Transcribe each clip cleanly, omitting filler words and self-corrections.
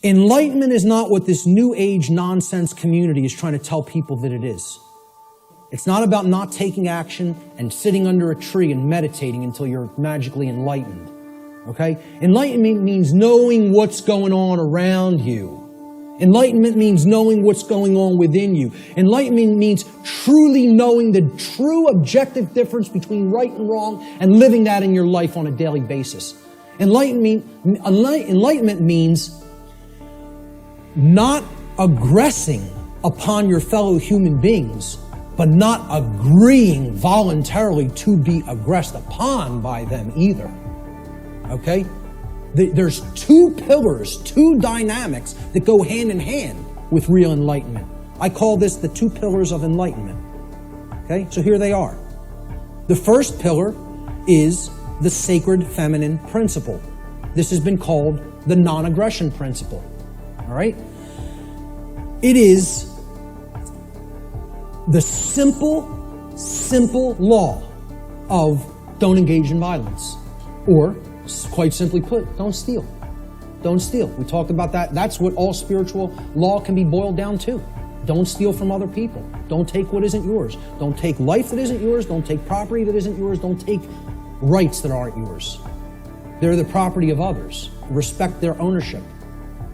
Enlightenment is not what this new age nonsense community is trying to tell people that it is. It's not about not taking action and sitting under a tree and meditating until you're magically enlightened. Okay? Enlightenment means knowing what's going on around you. Enlightenment means knowing what's going on within you. Enlightenment means truly knowing the true objective difference between right and wrong and living that in your life on a daily basis. Enlightenment means not aggressing upon your fellow human beings, but not agreeing voluntarily to be aggressed upon by them either. Okay? There's two pillars, two dynamics that go hand in hand with real enlightenment. I call this the two pillars of enlightenment. Okay? So here they are. The first pillar is the sacred feminine principle. This has been called the non-aggression principle. All right? It is the simple law of don't engage in violence. Or, quite simply put, don't steal. Don't steal. We talked about that. That's what all spiritual law can be boiled down to. Don't steal from other people. Don't take what isn't yours. Don't take life that isn't yours. Don't take property that isn't yours. Don't take rights that aren't yours. They're the property of others. Respect their ownership.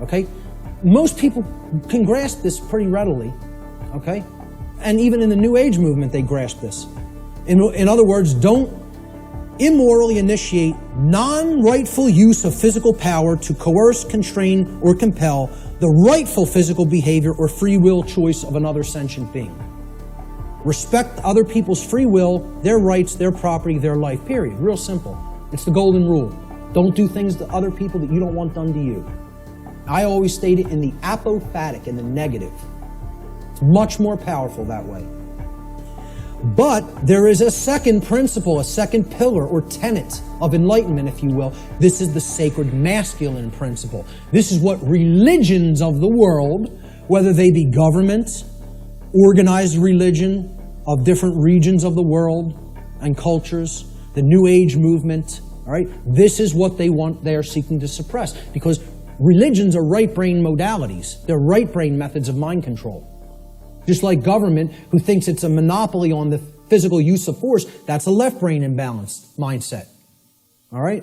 Okay? Most people can grasp this pretty readily. Okay? And even in the New Age movement, they grasp this. In other words, don't immorally initiate non-rightful use of physical power to coerce, constrain, or compel the rightful physical behavior or free will choice of another sentient being. Respect other people's free will, their rights, their property, their life, period. Real simple. It's the golden rule. Don't do things to other people that you don't want done to you. I always state it in the apophatic, in the negative. It's much more powerful that way. But there is a second principle, a second pillar or tenet of enlightenment, if you will. This is the sacred masculine principle. This is what religions of the world, whether they be government, organized religion of different regions of the world and cultures, the New Age movement, all right, this is what they want, they are seeking to suppress. Because religions are right-brain modalities. They're right-brain methods of mind control. Just like government, who thinks it's a monopoly on the physical use of force, that's a left-brain imbalanced mindset. All right?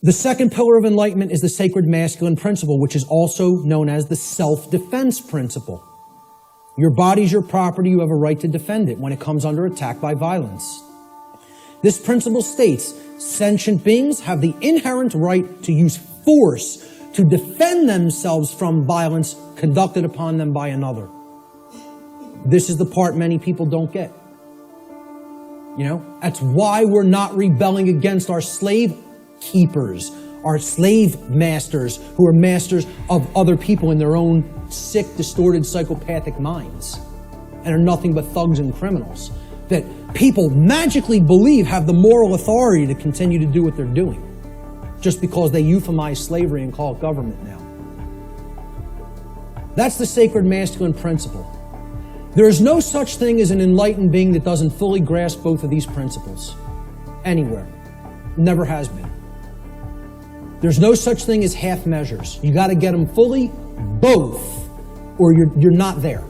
The second pillar of enlightenment is the sacred masculine principle, which is also known as the self-defense principle. Your body's your property, you have a right to defend it when it comes under attack by violence. This principle states, sentient beings have the inherent right to use force to defend themselves from violence conducted upon them by another. This is the part many people don't get. You know, that's why we're not rebelling against our slave keepers, our slave masters, who are masters of other people in their own sick, distorted, psychopathic minds, and are nothing but thugs and criminals that people magically believe have the moral authority to continue to do what they're doing, just because they euphemize slavery and call it government now. That's the sacred masculine principle. There is no such thing as an enlightened being that doesn't fully grasp both of these principles. Anywhere. Never has been. There's no such thing as half measures. You got to get them fully, both, or you're not there.